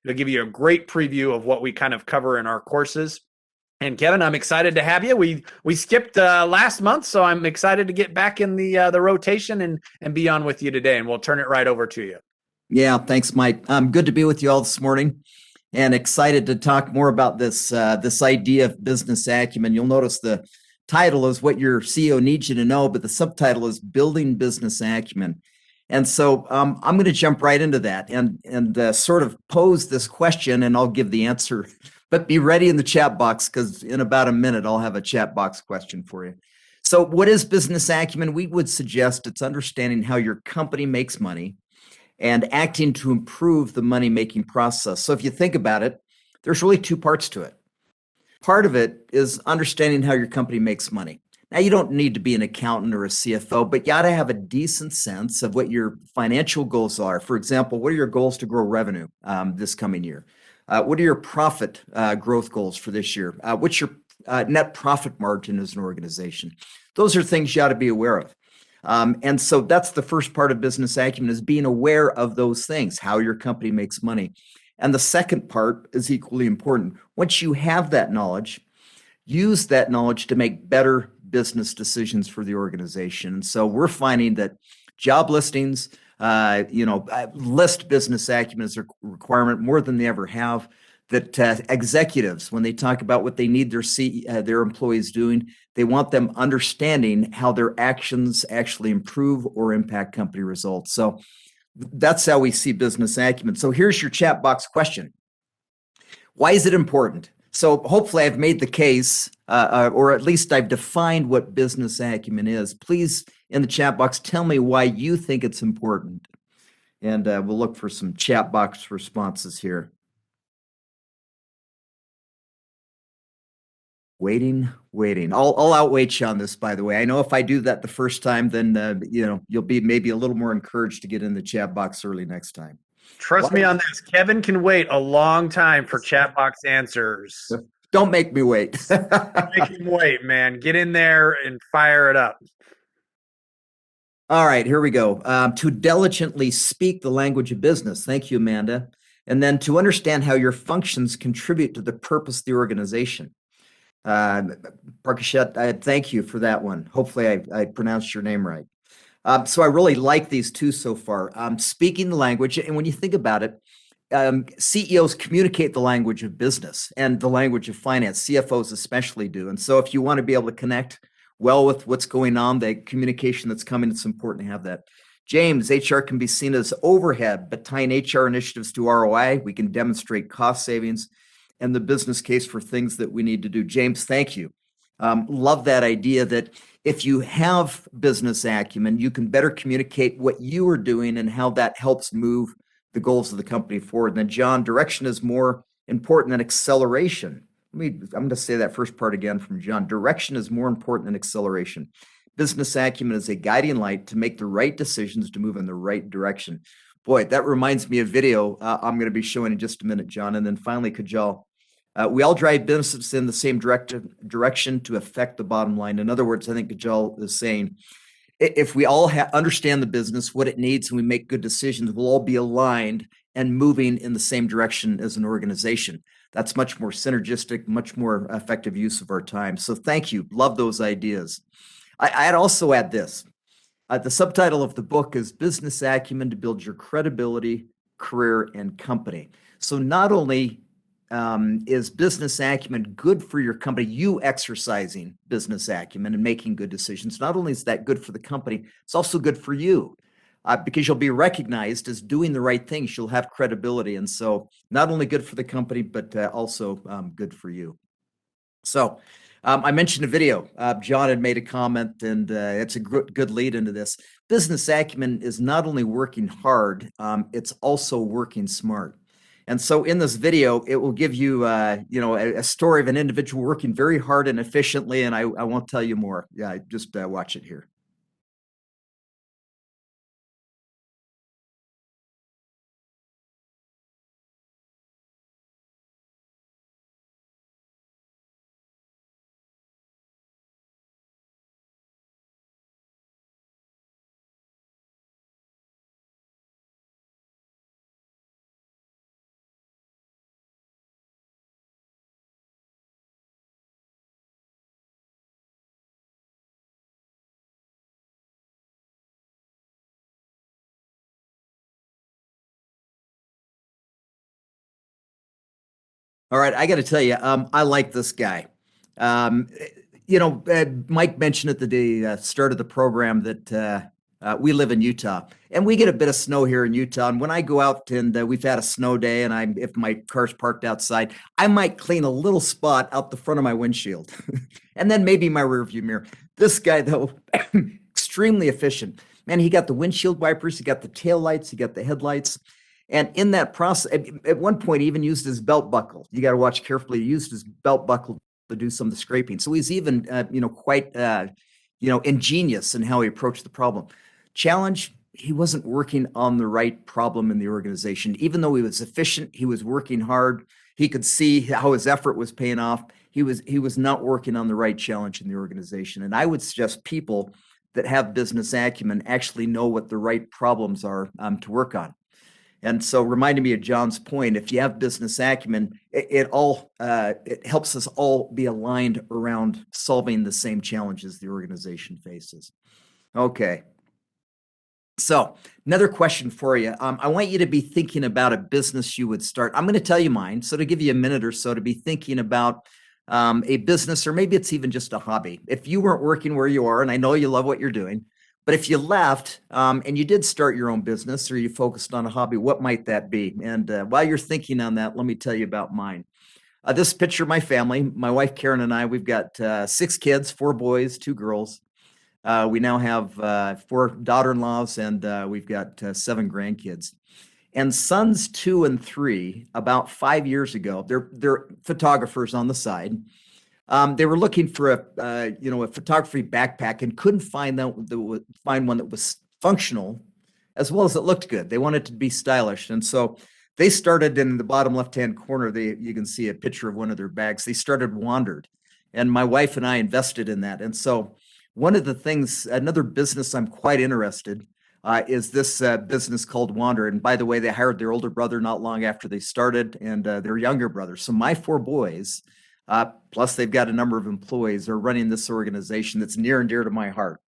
It'll give you a great preview of what we kind of cover in our courses. And Kevin, I'm excited to have you. We skipped last month, so I'm excited to get back in the rotation and be on with you today. And we'll turn it right over to you. Yeah, thanks, Mike. Good to be with you all this morning, and excited to talk more about this idea of business acumen. You'll notice the title is what your CEO needs you to know, but the subtitle is Building Business Acumen. And so I'm going to jump right into that and sort of pose this question, and I'll give the answer. But be ready in the chat box, because in about a minute I'll have a chat box question for you. So, what is business acumen? We would suggest it's understanding how your company makes money and acting to improve the money making process. So if you think about it, there's really two parts to it. Part of it is understanding how your company makes money. Now, you don't need to be an accountant or a CFO, but you ought to have a decent sense of what your financial goals are. For example, what are your goals to grow revenue this coming year? What are your profit growth goals for this year? What's your net profit margin as an organization? Those are things you ought to be aware of. And so that's the first part of business acumen, is being aware of those things, how your company makes money. And the second part is equally important. Once you have that knowledge, use that knowledge to make better business decisions for the organization. And so we're finding that job listings, list business acumen as a requirement more than they ever have. That executives, when they talk about what they need their employees doing, they want them understanding how their actions actually improve or impact company results. So that's how we see business acumen. So here's your chat box question. Why is it important? So hopefully I've made the case, or at least I've defined what business acumen is. Please, in the chat box, tell me why you think it's important. And we'll look for some chat box responses here. Waiting. I'll outwait you on this, by the way. I know if I do that the first time, then you'll be maybe a little more encouraged to get in the chat box early next time. Trust me on this. Kevin can wait a long time for chat box answers. Don't make me wait. Make him wait, man. Get in there and fire it up. All right, here we go. To diligently speak the language of business. Thank you, Amanda. And then to understand how your functions contribute to the purpose of the organization. Parkashet, I thank you for that one. Hopefully I pronounced your name right. So I really like these two so far. Speaking the language, and when you think about it, CEOs communicate the language of business and the language of finance. CFOs especially do. And so if you want to be able to connect well with what's going on, the communication that's coming, it's important to have that. James, HR can be seen as overhead, but tying HR initiatives to ROI, we can demonstrate cost savings and the business case for things that we need to do. James, thank you. Love that idea that if you have business acumen, you can better communicate what you are doing and how that helps move the goals of the company forward. And then, John, direction is more important than acceleration. I'm going to say that first part again from John. Direction is more important than acceleration. Business acumen is a guiding light to make the right decisions to move in the right direction. Boy, that reminds me of video I'm going to be showing in just a minute, John. And then finally, Kajal, we all drive businesses in the same direction to affect the bottom line. In other words, I think Kajal is saying, if we all understand the business, what it needs, and we make good decisions, we'll all be aligned and moving in the same direction as an organization. That's much more synergistic, much more effective use of our time. So thank you. Love those ideas. I'd also add this. The subtitle of the book is Business Acumen to Build Your Credibility, Career, and Company. So not only is business acumen good for your company, you exercising business acumen and making good decisions, not only is that good for the company, it's also good for you because you'll be recognized as doing the right things. You'll have credibility. And so not only good for the company, but also good for you. So I mentioned a video. John had made a comment, and it's a good lead into this. Business acumen is not only working hard, it's also working smart. And so in this video, it will give you, a story of an individual working very hard and efficiently, and I won't tell you more. Yeah, just watch it here. All right, I got to tell you, I like this guy. Um, Mike mentioned at the start of the program that we live in Utah, and we get a bit of snow here in Utah. And when I go out and we've had a snow day, and if my car's parked outside, I might clean a little spot out the front of my windshield, and then maybe my rear view mirror. This guy, though, extremely efficient. Man, he got the windshield wipers, he got the tail lights, he got the headlights. And in that process, at one point, he even used his belt buckle. You got to watch carefully. He used his belt buckle to do some of the scraping. So he's even, quite, ingenious in how he approached the problem. Challenge: he wasn't working on the right problem in the organization. Even though he was efficient, he was working hard. He could see how his effort was paying off. He was not working on the right challenge in the organization. And I would suggest people that have business acumen actually know what the right problems are to work on. And so, reminding me of John's point, if you have business acumen, it helps us all be aligned around solving the same challenges the organization faces. Okay. So, another question for you. I want you to be thinking about a business you would start. I'm going to tell you mine. So, to give you a minute or so to be thinking about a business, or maybe it's even just a hobby. If you weren't working where you are, and I know you love what you're doing, but if you left and you did start your own business, or you focused on a hobby, what might that be? And while you're thinking on that, let me tell you about mine. This picture of my family, my wife Karen and I, we've got 6 kids, 4 boys, 2 girls. We now have 4 daughter-in-laws, and we've got 7 grandkids. And sons 2 and 3, about 5 years ago, they're photographers on the side. They were looking for a photography backpack and couldn't find one that was functional as well as it looked good. They wanted to be stylish, and so they started in the bottom left-hand corner. You can see a picture of one of their bags. They started Wandered, and my wife and I invested in that. And so one of the things, another business I'm quite interested is this business called Wander. And by the way, they hired their older brother not long after they started, and their younger brother. So my 4 boys. Plus, they've got a number of employees. They're running this organization that's near and dear to my heart.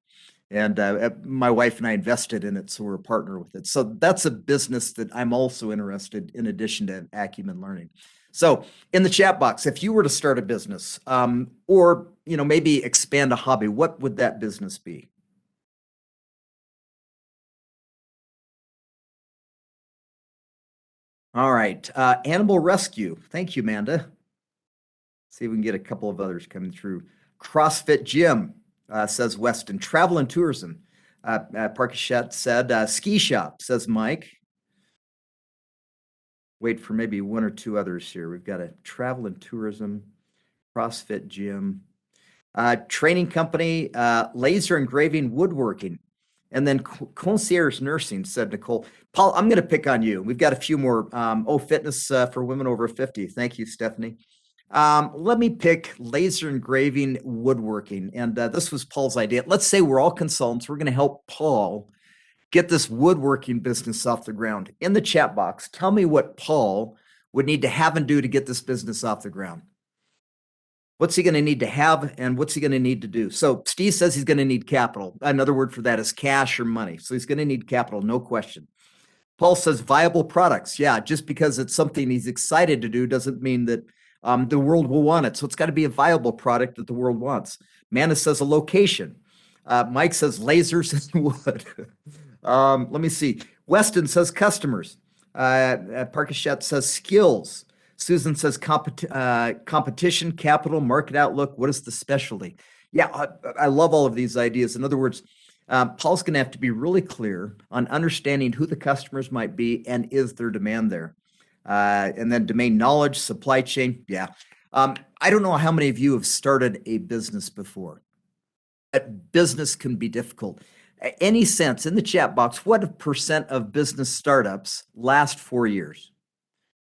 And my wife and I invested in it, so we're a partner with it. So that's a business that I'm also interested in addition to Acumen Learning. So in the chat box, if you were to start a business or maybe expand a hobby, what would that business be? All right. Animal rescue. Thank you, Amanda. See if we can get a couple of others coming through. CrossFit gym, says Weston. Travel and tourism. Parkachet said ski shop, says Mike. Wait for maybe 1 or 2 others here. We've got a travel and tourism, CrossFit gym, training company, laser engraving, woodworking, and then concierge nursing, said Nicole. Paul, I'm going to pick on you. We've got a few more. Fitness for women over 50. Thank you, Stephanie. Let me pick laser engraving, woodworking. And this was Paul's idea. Let's say we're all consultants. We're going to help Paul get this woodworking business off the ground. In the chat box, tell me what Paul would need to have and do to get this business off the ground. What's he going to need to have, and what's he going to need to do? So Steve says he's going to need capital. Another word for that is cash or money. So he's going to need capital, no question. Paul says viable products. Yeah, just because it's something he's excited to do doesn't mean that the world will want it. So it's got to be a viable product that the world wants. Manna says a location. Mike says lasers and wood. Let me see. Weston says customers. Parkachet says skills. Susan says competition, capital, market outlook. What is the specialty? Yeah, I love all of these ideas. In other words, Paul's going to have to be really clear on understanding who the customers might be and is there demand there. And then domain knowledge, supply chain. Yeah. I don't know how many of you have started a business before. But business can be difficult. Any sense in the chat box, what percent of business startups last 4 years?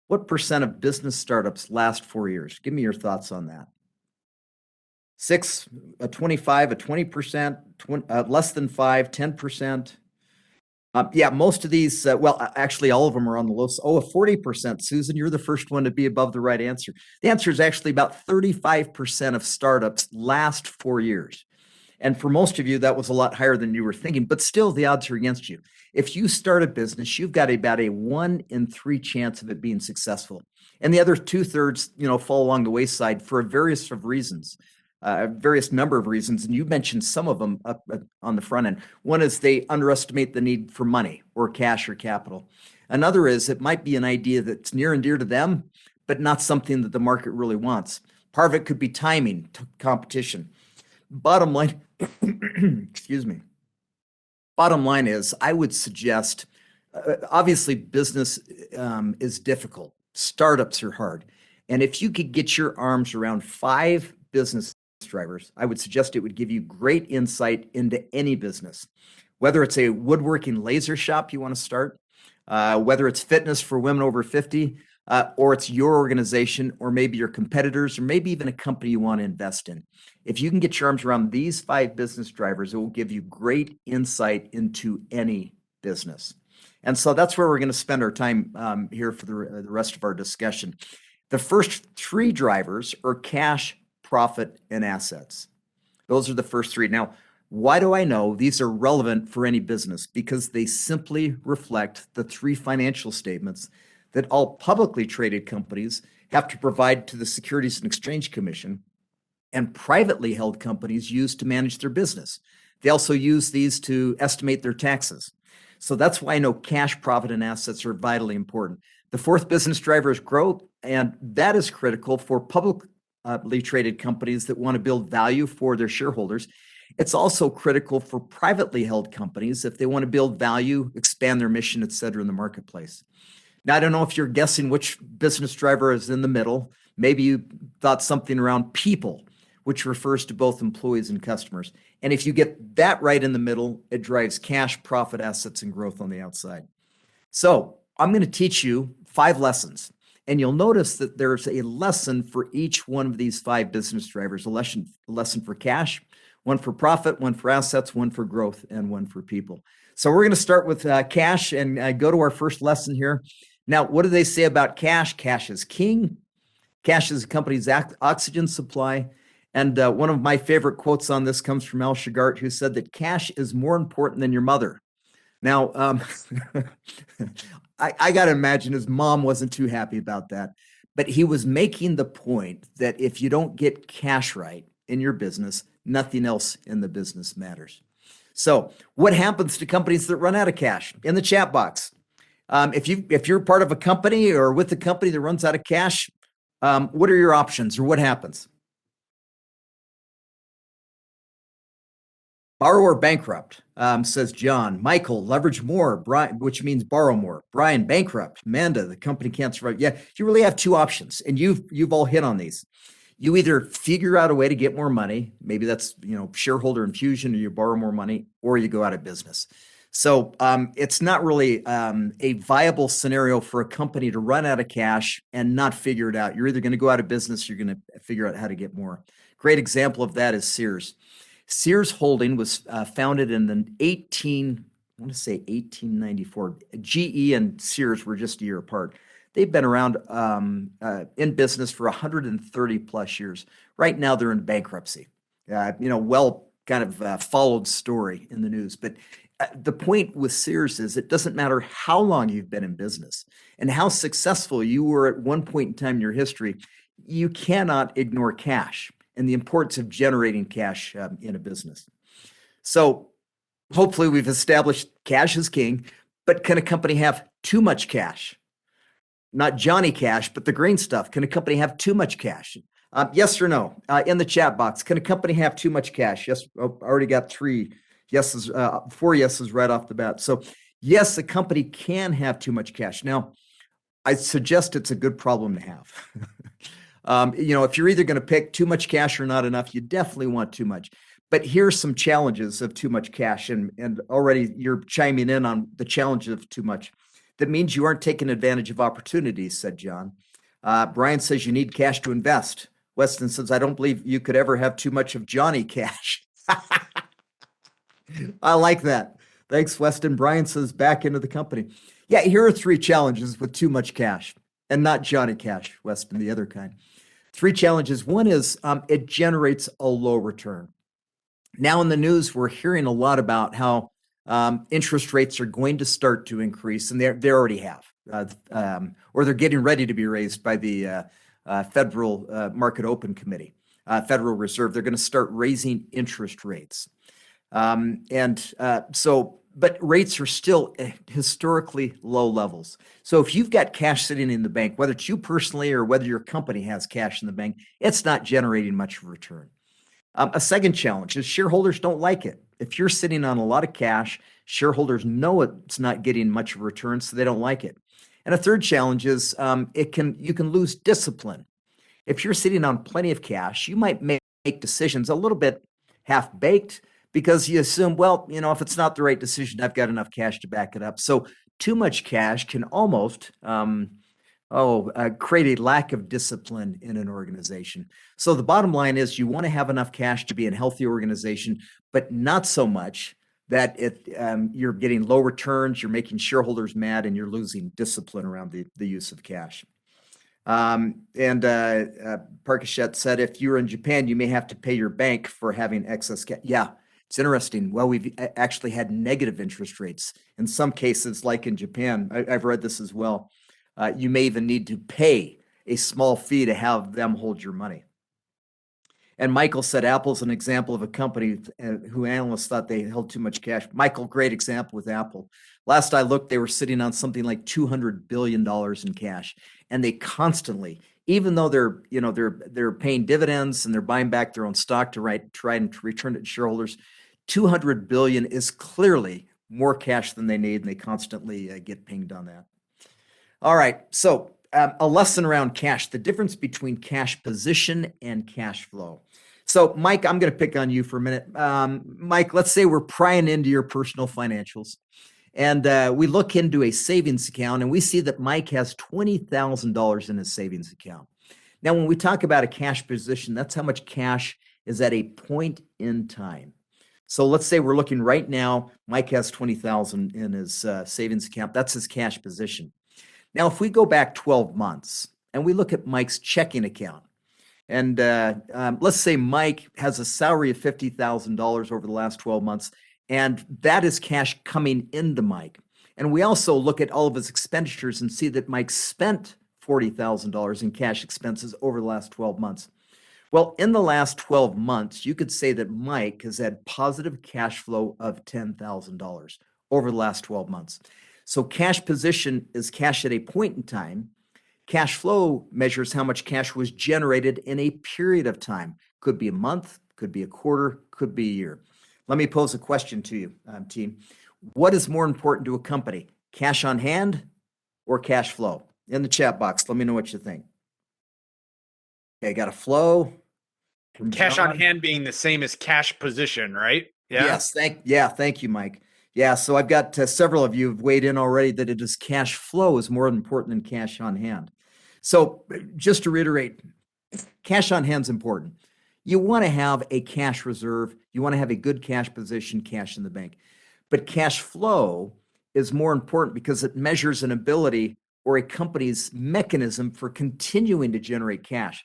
What percent of business startups last 4 years? Give me your thoughts on that. 6, a 25, a 20%, less than 5, 10%. Yeah, most of these, actually all of them are on the low. Oh, a 40%. Susan, you're the first one to be above the right answer. The answer is actually about 35% of startups last 4 years. And for most of you, that was a lot higher than you were thinking, but still the odds are against you. If you start a business, you've got about a 1 in 3 chance of it being successful. And the other 2/3, fall along the wayside for various of reasons, various number of reasons. And you mentioned some of them up on the front end. One is they underestimate the need for money or cash or capital. Another is it might be an idea that's near and dear to them, but not something that the market really wants. Part of it could be timing, competition. Bottom line, excuse me. Bottom line is, I would suggest, obviously, business is difficult. Startups are hard. And if you could get your arms around 5 business drivers, I would suggest it would give you great insight into any business. Whether it's a woodworking laser shop you want to start, whether it's fitness for women over 50, or it's your organization, or maybe your competitors, or maybe even a company you want to invest in. If you can get your arms around these 5 business drivers, it will give you great insight into any business. And so that's where we're going to spend our time here for the rest of our discussion. The first 3 drivers are cash, profit, and assets. Those are the first 3. Now, why do I know these are relevant for any business? Because they simply reflect the 3 financial statements that all publicly traded companies have to provide to the Securities and Exchange Commission, and privately held companies use to manage their business. They also use these to estimate their taxes. So that's why I know cash, profit, and assets are vitally important. The 4th business driver is growth, and that is critical for publicly traded companies that want to build value for their shareholders. It's also critical for privately held companies if they want to build value, expand their mission, et cetera, in the marketplace. Now, I don't know if you're guessing which business driver is in the middle. Maybe you thought something around people, which refers to both employees and customers. And if you get that right in the middle, it drives cash, profit, assets, and growth on the outside. So I'm going to teach you 5 lessons. And you'll notice that there's a lesson for each one of these 5 business drivers, a lesson for cash, one for profit, one for assets, one for growth, and one for people. So we're going to start with cash and go to our first lesson here. Now, what do they say about cash? Cash is king. Cash is a company's oxygen supply. And one of my favorite quotes on this comes from Al Shigart, who said that cash is more important than your mother. Now, I got to imagine his mom wasn't too happy about that. But he was making the point that if you don't get cash right in your business, nothing else in the business matters. So what happens to companies that run out of cash? In the chat box. If you're part of a company or with a company that runs out of cash, what are your options or what happens? Borrow or bankrupt, says John. Michael, leverage more, Brian, which means borrow more. Brian, bankrupt. Amanda, the company can't survive. Yeah, you really have 2 options, and you've all hit on these. You either figure out a way to get more money, maybe that's shareholder infusion, or you borrow more money, or you go out of business. So it's not really a viable scenario for a company to run out of cash and not figure it out. You're either going to go out of business, you're going to figure out how to get more. Great example of that is Sears. Sears Holding was founded in the 1894. GE and Sears were just a year apart. They've been around in business for 130 plus years. Right now, they're in bankruptcy. Well kind of followed story in the news. But the point with Sears is it doesn't matter how long you've been in business and how successful you were at one point in time in your history, you cannot ignore cash and the importance of generating cash in a business. So hopefully we've established cash is king, but can a company have too much cash? Not Johnny Cash, but the green stuff. Can a company have too much cash? Yes or no? In the chat box, can a company have too much cash? Yes, I already got 3 yeses, 4 yeses right off the bat. So yes, a company can have too much cash. Now, I suggest it's a good problem to have. If you're either going to pick too much cash or not enough, you definitely want too much. But here's some challenges of too much cash, and already you're chiming in on the challenge of too much. That means you aren't taking advantage of opportunities, said John. Brian says you need cash to invest. Weston says, I don't believe you could ever have too much of Johnny Cash. I like that. Thanks, Weston. Brian says back into the company. Yeah, here are 3 challenges with too much cash, and not Johnny Cash, Weston, the other kind. 3 challenges. One is it generates a low return. Now in the news, we're hearing a lot about how interest rates are going to start to increase, and they already have, or they're getting ready to be raised by the Federal Market Open Committee, Federal Reserve. They're going to start raising interest rates. But rates are still at historically low levels. So if you've got cash sitting in the bank, whether it's you personally or whether your company has cash in the bank, it's not generating much of a return. A second challenge is shareholders don't like it. If you're sitting on a lot of cash, shareholders know it's not getting much of a return, so they don't like it. And a third challenge is you can lose discipline. If you're sitting on plenty of cash, you might make decisions a little bit half baked because you assume, well, if it's not the right decision, I've got enough cash to back it up. So too much cash can almost create a lack of discipline in an organization. So the bottom line is you want to have enough cash to be in a healthy organization, but not so much that you're getting low returns, you're making shareholders mad, and you're losing discipline around the use of cash. Parkashet said, if you're in Japan, you may have to pay your bank for having excess cash. Yeah, it's interesting. Well, we've actually had negative interest rates in some cases, like in Japan. I've read this as well. You may even need to pay a small fee to have them hold your money. And Michael said Apple's an example of a company who analysts thought they held too much cash. Michael, great example with Apple. Last I looked, they were sitting on something like $200 billion in cash. And they constantly, even though they're paying dividends and they're buying back their own stock to try and return it to shareholders, 200 billion is clearly more cash than they need, and they constantly get pinged on that. All right, so a lesson around cash, the difference between cash position and cash flow. So, Mike, I'm going to pick on you for a minute. Mike, let's say we're prying into your personal financials, and we look into a savings account, and we see that Mike has $20,000 in his savings account. Now, when we talk about a cash position, that's how much cash is at a point in time. So let's say we're looking right now, Mike has 20,000 in his savings account. That's his cash position. Now, if we go back 12 months and we look at Mike's checking account, and let's say Mike has a salary of $50,000 over the last 12 months, and that is cash coming into Mike. And we also look at all of his expenditures and see that Mike spent $40,000 in cash expenses over the last 12 months. Well, in the last 12 months, you could say that Mike has had positive cash flow of $10,000 over the last 12 months. So cash position is cash at a point in time. Cash flow measures how much cash was generated in a period of time. Could be a month, could be a quarter, could be a year. Let me pose a question to you, team. What is more important to a company, cash on hand or cash flow? In the chat box, let me know what you think. Okay, got a flow. Cash on hand being the same as cash position, right? Yeah. Yes, thank you, Mike. Yeah, so I've got several of you have weighed in already that it is cash flow is more important than cash on hand. So just to reiterate, cash on hand is important. You want to have a cash reserve. You want to have a good cash position, cash in the bank. But cash flow is more important because it measures an ability or a company's mechanism for continuing to generate cash.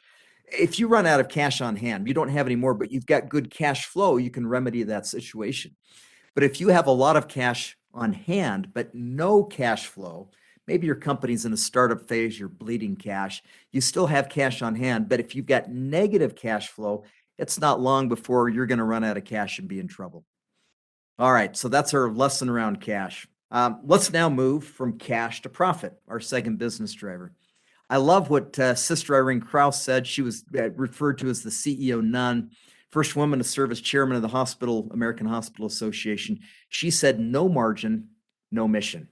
If you run out of cash on hand, you don't have any more, but you've got good cash flow, you can remedy that situation. But if you have a lot of cash on hand, but no cash flow, maybe your company's in a startup phase, you're bleeding cash, you still have cash on hand, but if you've got negative cash flow, it's not long before you're going to run out of cash and be in trouble. All right, so that's our lesson around cash. Let's now move from cash to profit, our second business driver. I love what Sister Irene Krauss said. She was referred to as the CEO nun, first woman to serve as chairman of the American Hospital Association. She said, no margin, no mission.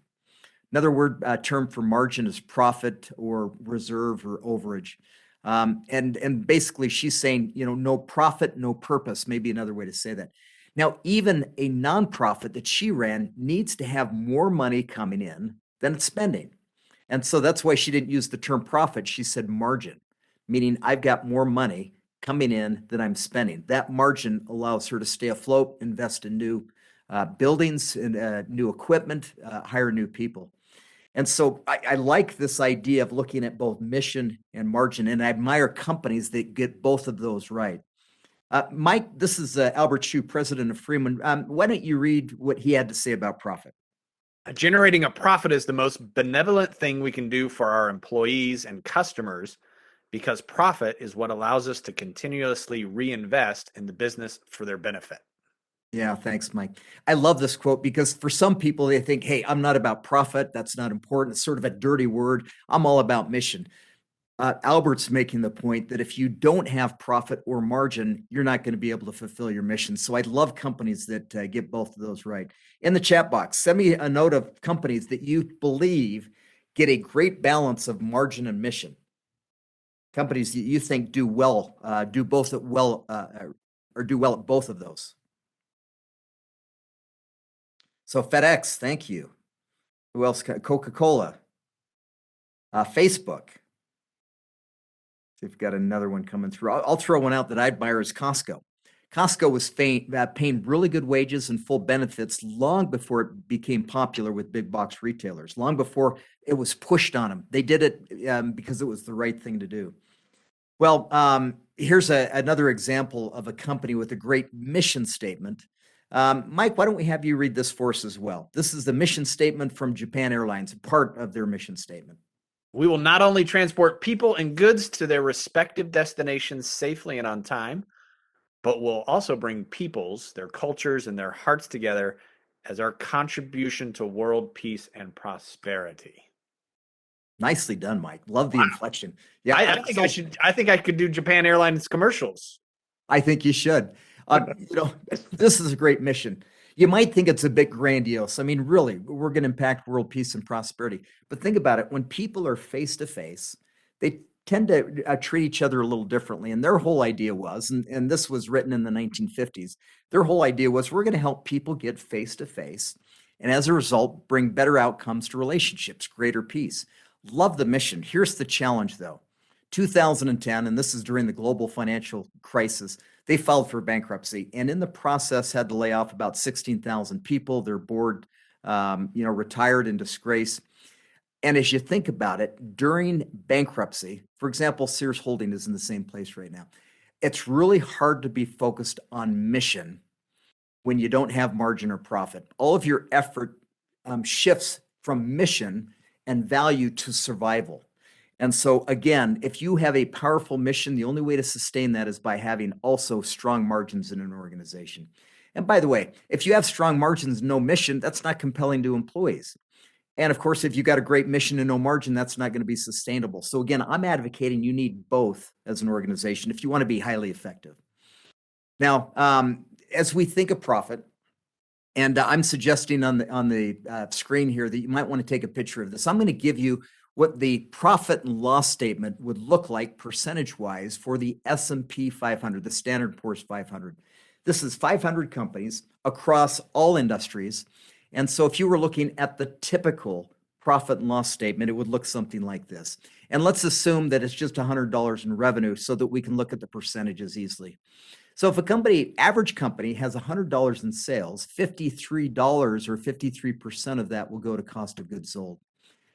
Another term for margin is profit or reserve or overage. And basically she's saying, no profit, no purpose, maybe another way to say that. Now, even a nonprofit that she ran needs to have more money coming in than it's spending. And so that's why she didn't use the term profit. She said margin, meaning I've got more money coming in than I'm spending. That margin allows her to stay afloat, invest in new buildings and new equipment, hire new people. And so I like this idea of looking at both mission and margin, and I admire companies that get both of those right. Mike, this is Albert Shu, president of Freeman. Why don't you read what he had to say about profit? Generating a profit is the most benevolent thing we can do for our employees and customers because profit is what allows us to continuously reinvest in the business for their benefit. Yeah, thanks, Mike. I love this quote because for some people, they think, hey, I'm not about profit. That's not important. It's sort of a dirty word. I'm all about mission. Albert's making the point that if you don't have profit or margin, you're not going to be able to fulfill your mission. So I love companies that get both of those right. In the chat box, send me a note of companies that you believe get a great balance of margin and mission. Companies that you think do well, do both at well, or do well at both of those. So FedEx, thank you. Who else? Coca-Cola, Facebook. See if we've got another one coming through. I'll throw one out that I admire is Costco. Costco was paying really good wages and full benefits long before it became popular with big box retailers, long before it was pushed on them. They did it because it was the right thing to do. Well, here's another example of a company with a great mission statement. Mike, why don't we have you read this for us as well? This is the mission statement from Japan Airlines, part of their mission statement. We will not only transport people and goods to their respective destinations safely and on time, but we'll also bring peoples, their cultures, and their hearts together as our contribution to world peace and prosperity. Nicely done, Mike. Love the Wow. inflection. Yeah, I think I should. I think I could do Japan Airlines commercials. I think you should. This is a great mission. You might think it's a bit grandiose. I mean, really, we're going to impact world peace and prosperity. But think about it. When people are face to face, they tend to treat each other a little differently. And their whole idea was, and this was written in the 1950s, their whole idea was we're going to help people get face to face. And as a result, bring better outcomes to relationships, greater peace. Love the mission. Here's the challenge, though. 2010, and this is during the global financial crisis, they filed for bankruptcy and in the process had to lay off about 16,000 people. Their board, retired in disgrace. And as you think about it, during bankruptcy, for example, Sears Holding is in the same place right now. It's really hard to be focused on mission when you don't have margin or profit. All of your effort shifts from mission and value to survival. And so, again, if you have a powerful mission, the only way to sustain that is by having also strong margins in an organization. And by the way, if you have strong margins, no mission, that's not compelling to employees. And of course, if you got a great mission and no margin, that's not going to be sustainable. So again, I'm advocating you need both as an organization if you want to be highly effective. Now, as we think of profit, and I'm suggesting on the screen here that you might want to take a picture of this. I'm going to give you what the profit and loss statement would look like percentage-wise for the S&P 500, the Standard & Poor's 500. This is 500 companies across all industries. And so if you were looking at the typical profit and loss statement, it would look something like this. And let's assume that it's just $100 in revenue so that we can look at the percentages easily. So if a average company has $100 in sales, $53 or 53% of that will go to cost of goods sold.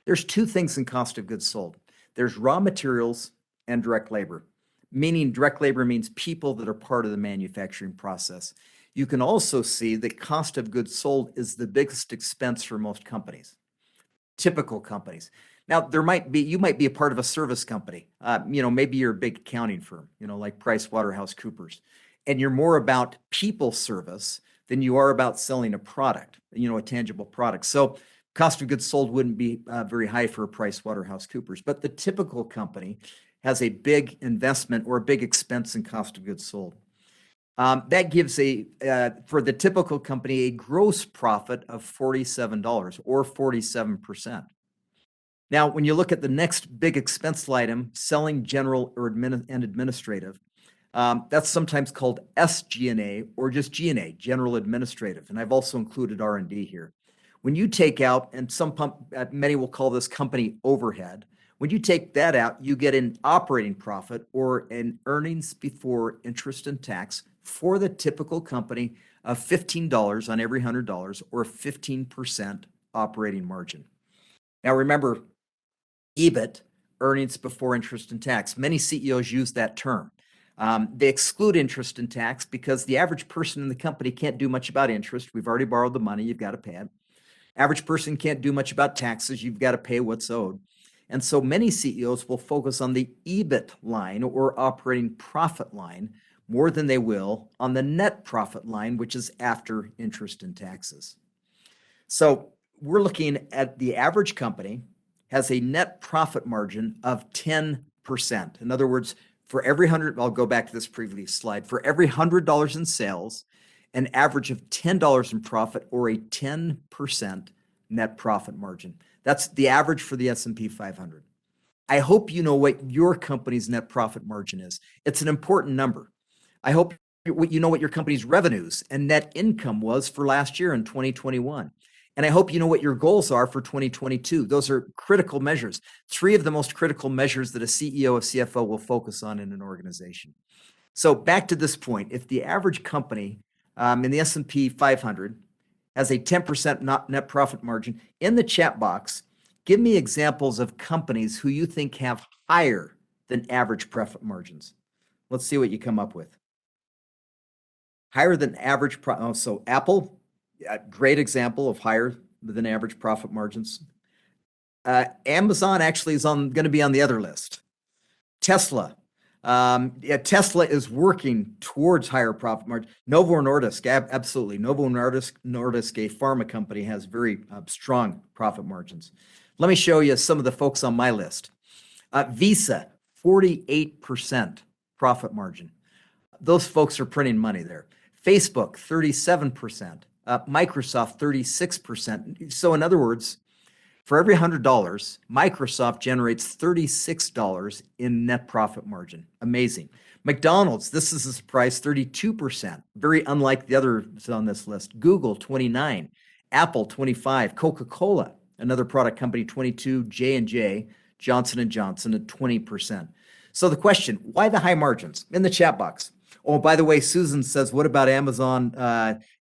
There's two things in cost of goods sold. There's raw materials and direct labor, meaning direct labor means people that are part of the manufacturing process. You can also see that cost of goods sold is the biggest expense for most companies, typical companies. Now, you might be a part of a service company. Maybe you're a big accounting firm, like PricewaterhouseCoopers, and you're more about people service than you are about selling a product, a tangible product. So cost of goods sold wouldn't be very high for a PricewaterhouseCoopers, but the typical company has a big investment or a big expense in cost of goods sold. That gives for the typical company, a gross profit of $47 or 47%. Now, when you look at the next big expense item, selling, general, or administrative, that's sometimes called SG&A or just G&A, general administrative. And I've also included R&D here. When you take out, and many will call this company overhead, when you take that out, you get an operating profit or an earnings before interest and tax for the typical company of $15 on every $100 or 15% operating margin. Now remember, EBIT, earnings before interest and tax. Many CEOs use that term. They exclude interest and tax because the average person in the company can't do much about interest. We've already borrowed the money, you've got to pay it. Average person can't do much about taxes, you've got to pay what's owed. And so many CEOs will focus on the EBIT line or operating profit line more than they will on the net profit line, which is after interest and taxes. So we're looking at the average company has a net profit margin of 10%. In other words, for every hundred, I'll go back to this previous slide, for every $100 in sales, an average of $10 in profit or a 10% net profit margin. That's the average for the S&P 500. I hope you know what your company's net profit margin is. It's an important number. I hope you know what your company's revenues and net income was for last year in 2021. And I hope you know what your goals are for 2022. Those are critical measures. 3 of the most critical measures that a CEO or CFO will focus on in an organization. So back to this point, if the average company in the S&P 500 has a 10% net profit margin, in the chat box, give me examples of companies who you think have higher than average profit margins. Let's see what you come up with. Higher than average so Apple, great example of higher than average profit margins. Amazon actually is going to be on the other list. Tesla. Tesla is working towards higher profit margin. Novo Nordisk, absolutely. Novo Nordisk, a pharma company, has very strong profit margins. Let me show you some of the folks on my list. Visa, 48% profit margin. Those folks are printing money there. Facebook, 37%. Microsoft, 36%. So in other words, for every $100, Microsoft generates $36 in net profit margin. Amazing. McDonald's, this is a surprise, 32%. Very unlike the others on this list. Google, 29. Apple, 25. Coca-Cola, another product company, 22. J&J, Johnson & Johnson at 20%. So the question, why the high margins? In the chat box. Oh, by the way, Susan says, what about Amazon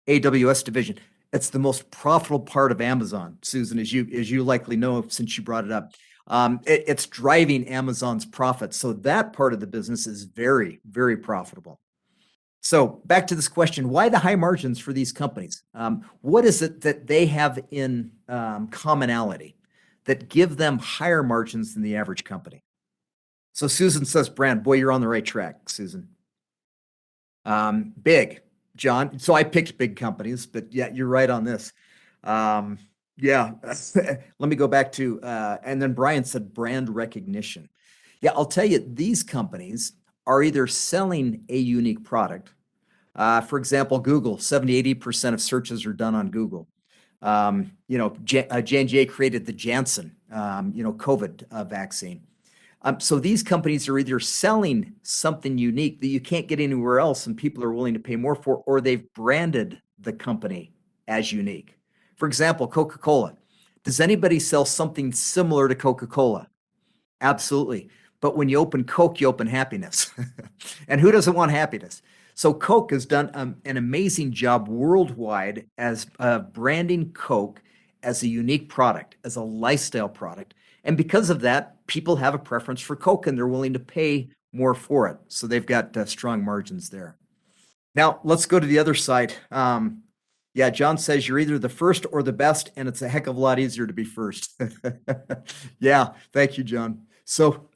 AWS division? It's the most profitable part of Amazon, Susan, as you likely know since you brought it up. It's driving Amazon's profits. So that part of the business is very, very profitable. So back to this question, why the high margins for these companies? What is it that they have in commonality that give them higher margins than the average company? So Susan says, Brand, boy, you're on the right track, Susan. Big, John. So I picked big companies, but yeah, you're right on this. Yeah, let me go back to, and then Brian said brand recognition. Yeah, I'll tell you, these companies are either selling a unique product. For example, Google, 70-80% of searches are done on Google. J&J created the Janssen, COVID vaccine. So these companies are either selling something unique that you can't get anywhere else and people are willing to pay more for, or they've branded the company as unique. For example, Coca-Cola. Does anybody sell something similar to Coca-Cola? Absolutely. But when you open Coke, you open happiness. And who doesn't want happiness? So Coke has done an amazing job worldwide as branding Coke as a unique product, as a lifestyle product. And because of that, people have a preference for Coke and they're willing to pay more for it. So they've got strong margins there. Now, let's go to the other side. Yeah, John says you're either the first or the best, and it's a heck of a lot easier to be first. Yeah, thank you, John. So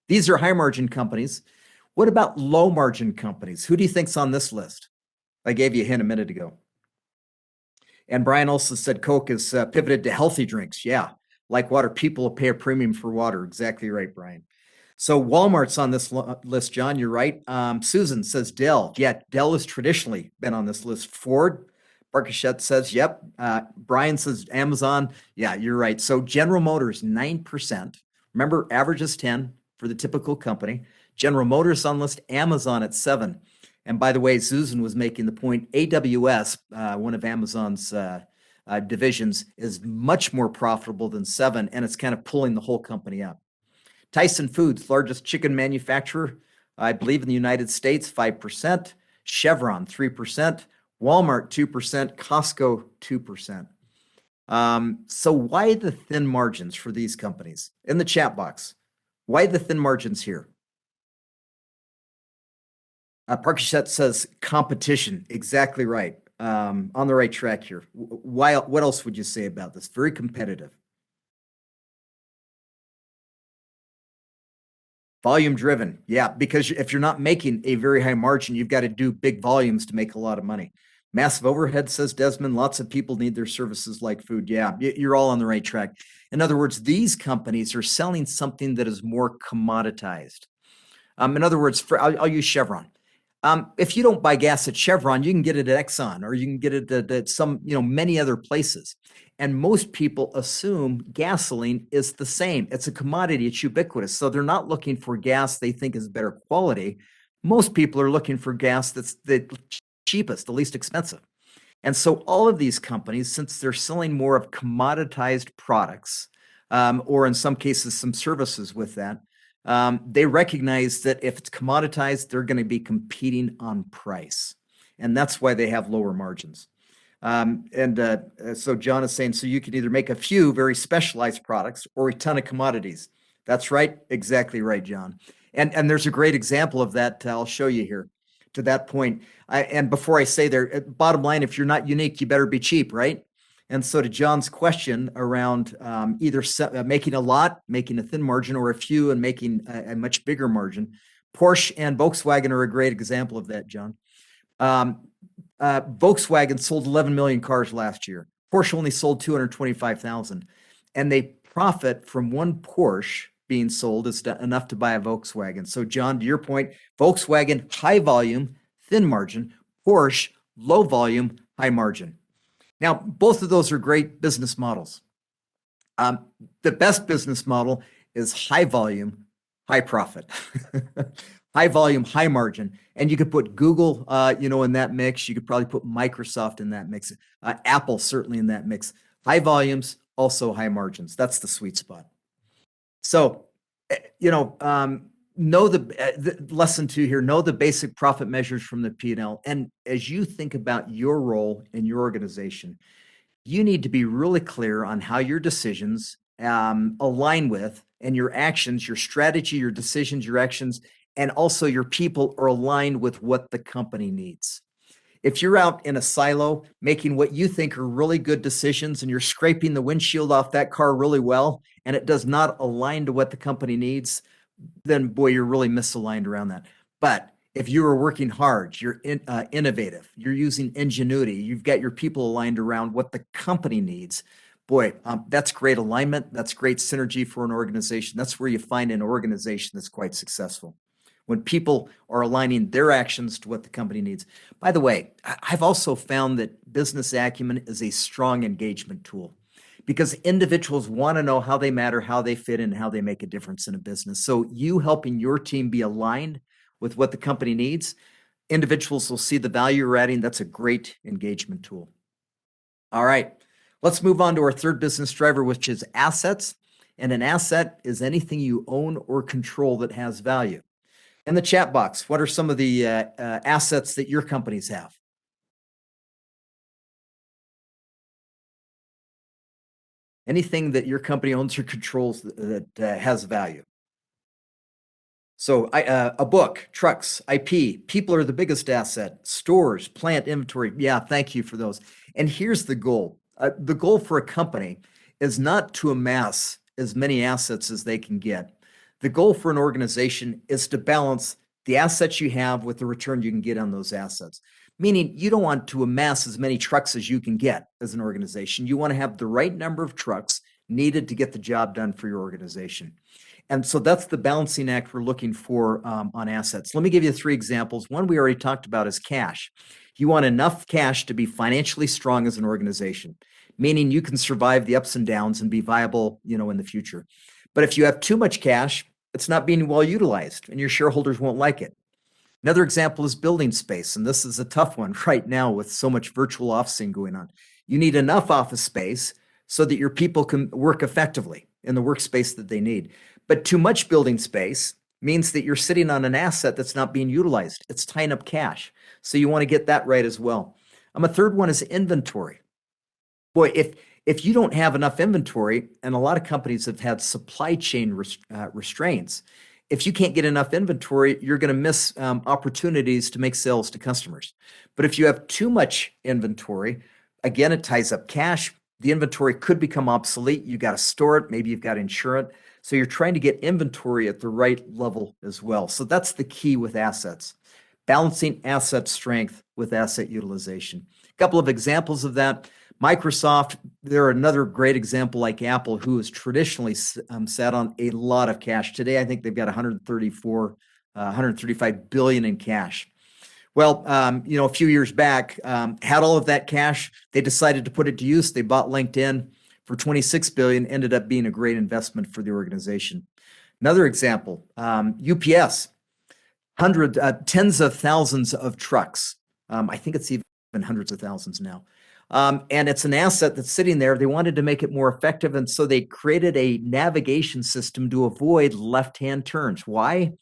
these are high margin companies. What about low margin companies? Who do you think's on this list? I gave you a hint a minute ago. And Brian also said Coke is pivoted to healthy drinks. Yeah, like water. People will pay a premium for water. Exactly right, Brian. So Walmart's on this list, John. You're right. Susan says Dell. Yeah, Dell has traditionally been on this list. Ford, Barkashette says, yep. Brian says Amazon. Yeah, you're right. So General Motors, 9%. Remember, average is 10 for the typical company. General Motors on list, Amazon at 7. And by the way, Susan was making the point, AWS, one of Amazon's divisions, is much more profitable than 7, and it's kind of pulling the whole company up. Tyson Foods, largest chicken manufacturer, I believe in the United States, 5%. Chevron, 3%. Walmart, 2%. Costco, 2%. So why the thin margins for these companies? In the chat box, why the thin margins here? Parkishet says competition. Exactly right. On the right track here. Why? What else would you say about this? Very competitive. Volume driven. Yeah, because if you're not making a very high margin, you've got to do big volumes to make a lot of money. Massive overhead, says Desmond. Lots of people need their services like food. Yeah, you're all on the right track. In other words, these companies are selling something that is more commoditized. In other words, I'll use Chevron. If you don't buy gas at Chevron, you can get it at Exxon, or you can get it at some, many other places. And most people assume gasoline is the same. It's a commodity, it's ubiquitous. So they're not looking for gas they think is better quality. Most people are looking for gas that's the cheapest, the least expensive. And so all of these companies, since they're selling more of commoditized products, or in some cases, some services with that, they recognize that if it's commoditized, they're going to be competing on price. And that's why they have lower margins. So John is saying, so you can either make a few very specialized products or a ton of commodities. That's right. Exactly right, John. And there's a great example of that. I'll show you here. To that point, and before I say there, bottom line, if you're not unique, you better be cheap, right? And so to John's question around either making a lot, making a thin margin, or a few and making a much bigger margin, Porsche and Volkswagen are a great example of that, John. Volkswagen sold 11 million cars last year. Porsche only sold 225,000. And they profit from one Porsche being sold is enough to buy a Volkswagen. So, John, to your point, Volkswagen, high volume, thin margin. Porsche, low volume, high margin. Now, both of those are great business models. The best business model is high volume, high profit. High volume, high margin. And you could put Google, in that mix. You could probably put Microsoft in that mix. Apple certainly in that mix. High volumes, also high margins. That's the sweet spot. So, know the lesson two here. Know the basic profit measures from the P&L. And as you think about your role in your organization, you need to be really clear on how your decisions align with, and your actions, your strategy, your decisions, your actions, and also your people are aligned with what the company needs. If you're out in a silo making what you think are really good decisions and you're scraping the windshield off that car really well, and it does not align to what the company needs, then boy, you're really misaligned around that. But if you are working hard, you're innovative, you're using ingenuity, you've got your people aligned around what the company needs, boy, that's great alignment. That's great synergy for an organization. That's where you find an organization that's quite successful. When people are aligning their actions to what the company needs. By the way, I've also found that business acumen is a strong engagement tool because individuals want to know how they matter, how they fit in, how they make a difference in a business. So you helping your team be aligned with what the company needs, individuals will see the value you're adding. That's a great engagement tool. All right, let's move on to our third business driver, which is assets. And an asset is anything you own or control that has value. In the chat box, what are some of the assets that your companies have? Anything that your company owns or controls that has value. So a book, trucks, IP, people are the biggest asset, stores, plant, inventory. Yeah, thank you for those. And here's the goal. The goal for a company is not to amass as many assets as they can get. The goal for an organization is to balance the assets you have with the return you can get on those assets. Meaning you don't want to amass as many trucks as you can get as an organization. You want to have the right number of trucks needed to get the job done for your organization. And so that's the balancing act we're looking for on assets. Let me give you 3 examples. One we already talked about is cash. You want enough cash to be financially strong as an organization, meaning you can survive the ups and downs and be viable, in the future. But if you have too much cash, it's not being well utilized and your shareholders won't like it. Another example is building space, and this is a tough one right now with so much virtual officing going on. You need enough office space so that your people can work effectively in the workspace that they need. But too much building space means that you're sitting on an asset that's not being utilized. It's tying up cash. So you want to get that right as well. A third one is inventory. Boy, if you don't have enough inventory, and a lot of companies have had supply chain restraints, if you can't get enough inventory, you're going to miss opportunities to make sales to customers. But if you have too much inventory, again, it ties up cash. The inventory could become obsolete. You got to store it. Maybe you've got to insure it. So you're trying to get inventory at the right level as well. So that's the key with assets, balancing asset strength with asset utilization. A couple of examples of that. Microsoft, they're another great example, like Apple, who has traditionally sat on a lot of cash. Today, I think they've got 135 billion in cash. Well, a few years back, had all of that cash. They decided to put it to use. They bought LinkedIn for 26 billion, ended up being a great investment for the organization. Another example, UPS, tens of thousands of trucks. I think it's even hundreds of thousands now. And it's an asset that's sitting there. They wanted to make it more effective, and so they created a navigation system to avoid left-hand turns. Why?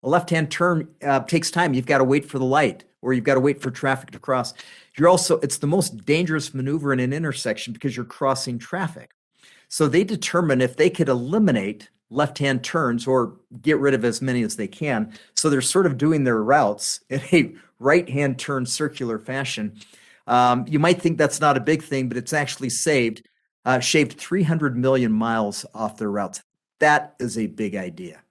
A left-hand turn takes time. You've got to wait for the light, or you've got to wait for traffic to cross. It's the most dangerous maneuver in an intersection because you're crossing traffic. So they determined if they could eliminate left-hand turns or get rid of as many as they can. So they're sort of doing their routes in a right-hand turn circular fashion. You might think that's not a big thing, but it's actually shaved 300 million miles off their routes. That is a big idea.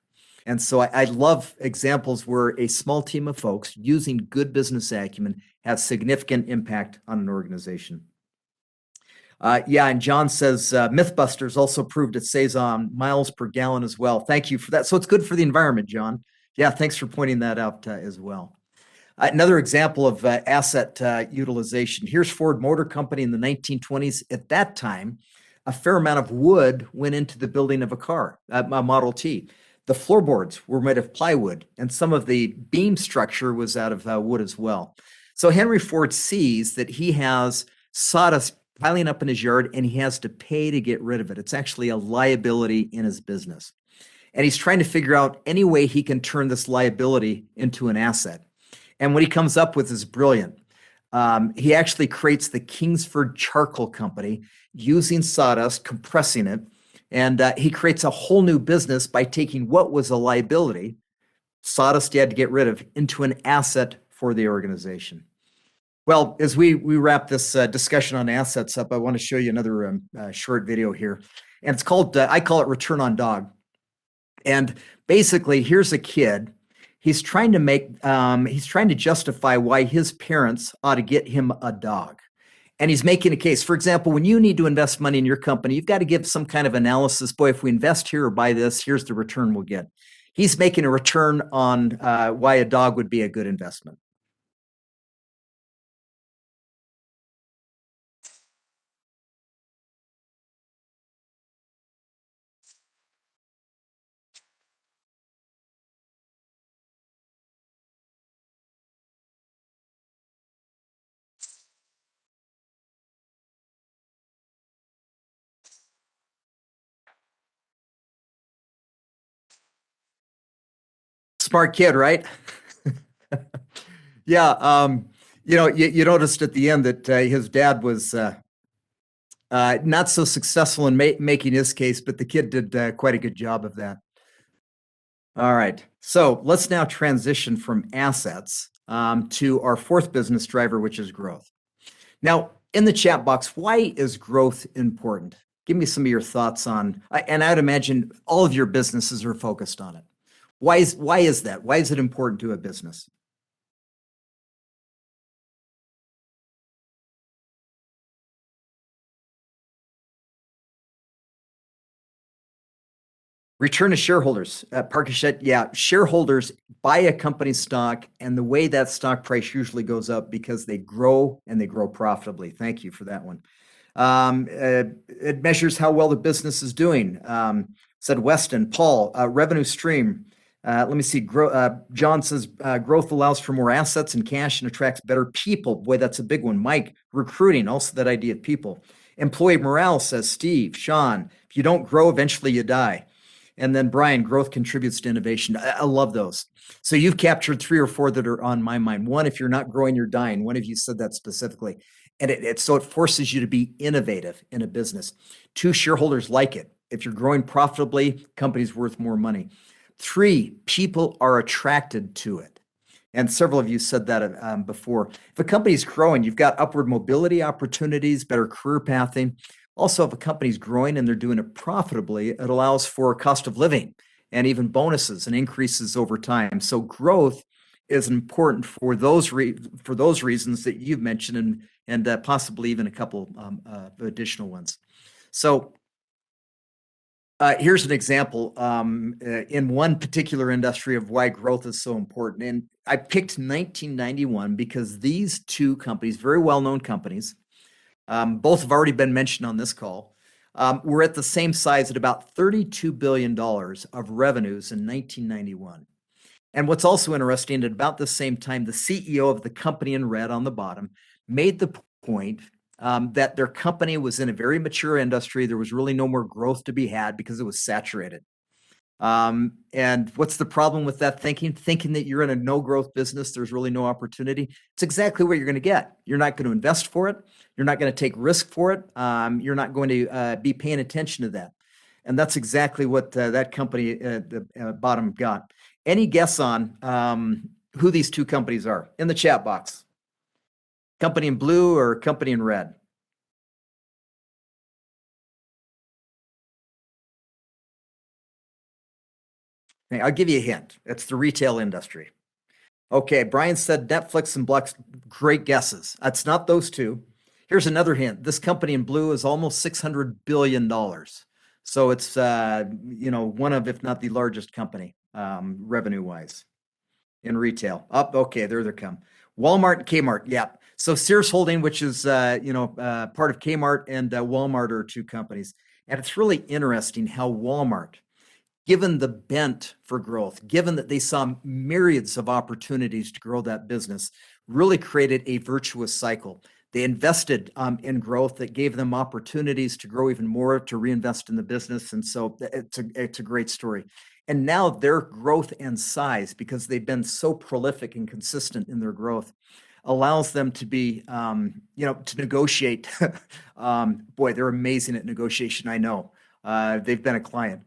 And so I love examples where a small team of folks using good business acumen has significant impact on an organization. And John says Mythbusters also proved it saves on miles per gallon as well. Thank you for that. So it's good for the environment, John. Yeah, thanks for pointing that out as well. Another example of asset utilization. Here's Ford Motor Company in the 1920s. At that time, a fair amount of wood went into the building of a car, a Model T. The floorboards were made of plywood, and some of the beam structure was out of wood as well. So Henry Ford sees that he has sawdust piling up in his yard, and he has to pay to get rid of it. It's actually a liability in his business. And he's trying to figure out any way he can turn this liability into an asset. And what he comes up with is brilliant. He actually creates the Kingsford Charcoal Company using sawdust, compressing it, and he creates a whole new business by taking what was a liability, sawdust he had to get rid of, into an asset for the organization. Well, as we wrap this discussion on assets up, I want to show you another short video here. And it's called, I call it Return on Dog. And basically, here's a kid. He's trying to justify why his parents ought to get him a dog. And he's making a case. For example, when you need to invest money in your company, you've got to give some kind of analysis. Boy, if we invest here or buy this, here's the return we'll get. He's making a return on why a dog would be a good investment. Smart kid, right? Yeah. You noticed at the end that his dad was not so successful in making his case, but the kid did quite a good job of that. All right. So let's now transition from assets to our fourth business driver, which is growth. Now, in the chat box, why is growth important? Give me some of your thoughts on, and I'd imagine all of your businesses are focused on it. Why is that? Why is it important to a business? Return to shareholders. Parkashet, yeah, shareholders buy a company's stock, and the way that stock price usually goes up because they grow and they grow profitably. Thank you for that one. It measures how well the business is doing. Said Weston, Paul, revenue stream. Let me see. John says growth allows for more assets and cash and attracts better people. Boy, that's a big one. Mike, recruiting, also that idea of people. Employee morale, says Steve. Sean, if you don't grow, eventually you die. And then Brian, growth contributes to innovation. I love those. So you've captured 3 or 4 that are on my mind. One, if you're not growing, you're dying. One of you said that specifically. And so it forces you to be innovative in a business. 2, shareholders like it. If you're growing profitably, company's worth more money. Three, people are attracted to it. And several of you said that before. If a company's growing, you've got upward mobility opportunities, better career pathing. Also, if a company's growing and they're doing it profitably, it allows for cost of living and even bonuses and increases over time. So growth is important for those reasons that you've mentioned, and possibly even a couple additional ones. So here's an example in one particular industry of why growth is so important. And I picked 1991 because these two companies, very well-known companies, both have already been mentioned on this call, were at the same size at about $32 billion of revenues in 1991. And what's also interesting, at about the same time, the CEO of the company in red on the bottom made the point that their company was in a very mature industry. There was really no more growth to be had because it was saturated. And what's the problem with that thinking? Thinking that you're in a no growth business, there's really no opportunity. It's exactly what you're going to get. You're not going to invest for it. You're not going to take risk for it. You're not going to be paying attention to that. And that's exactly what that company at the bottom got. Any guess on who these two companies are in the chat box? Company in blue or company in red? Okay, I'll give you a hint. It's the retail industry. Okay, Brian said Netflix and Plex. Great guesses. That's not those two. Here's another hint. This company in blue is almost $600 billion. So it's one of, if not the largest company revenue-wise in retail. Okay, there they come. Walmart and Kmart. Yeah. So Sears Holding, which is part of Kmart, and Walmart are two companies. And it's really interesting how Walmart, given the bent for growth, given that they saw myriads of opportunities to grow that business, really created a virtuous cycle. They invested in growth that gave them opportunities to grow even more, to reinvest in the business. And so it's a great story. And now their growth and size, because they've been so prolific and consistent in their growth, allows them to be, to negotiate. Boy, they're amazing at negotiation. I know. They've been a client.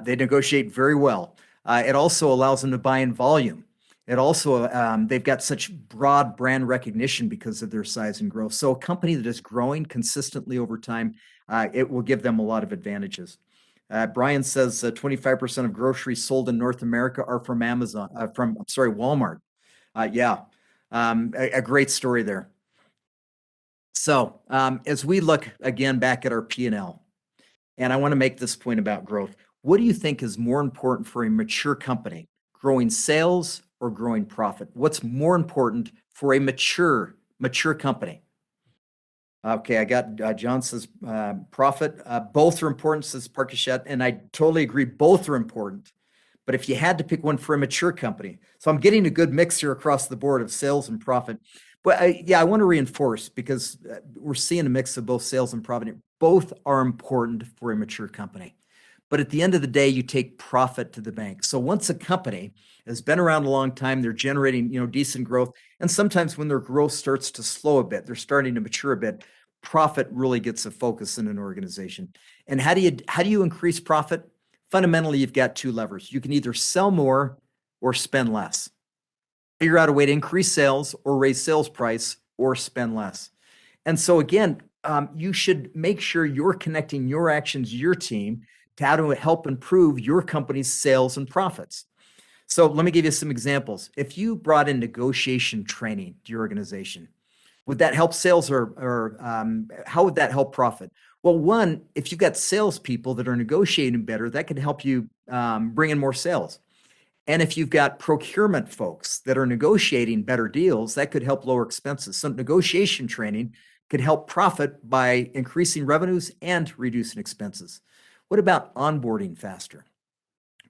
They negotiate very well. It also allows them to buy in volume. It also, they've got such broad brand recognition because of their size and growth. So a company that is growing consistently over time, it will give them a lot of advantages. Brian says 25% of groceries sold in North America are from Walmart. Yeah, a great story there. So as we look again back at our P&L, and I want to make this point about growth, what do you think is more important for a mature company, growing sales or growing profit? What's more important for a mature company? Okay, I got John says profit. Both are important, says Parkashet, and I totally agree. Both are important. But if you had to pick one for a mature company, so I'm getting a good mix here across the board of sales and profit. But I want to reinforce, because we're seeing a mix of both sales and profit. Both are important for a mature company. But at the end of the day, you take profit to the bank. So once a company has been around a long time, they're generating, decent growth. And sometimes when their growth starts to slow a bit, they're starting to mature a bit, profit really gets a focus in an organization. And how do you increase profit? Fundamentally, you've got two levers. You can either sell more or spend less. Figure out a way to increase sales or raise sales price or spend less. And so again, you should make sure you're connecting your actions, your team, to how to help improve your company's sales and profits. So let me give you some examples. If you brought in negotiation training to your organization, would that help sales, or how would that help profit? Well, one, if you've got salespeople that are negotiating better, that can help you bring in more sales. And if you've got procurement folks that are negotiating better deals, that could help lower expenses. So negotiation training could help profit by increasing revenues and reducing expenses. What about onboarding faster?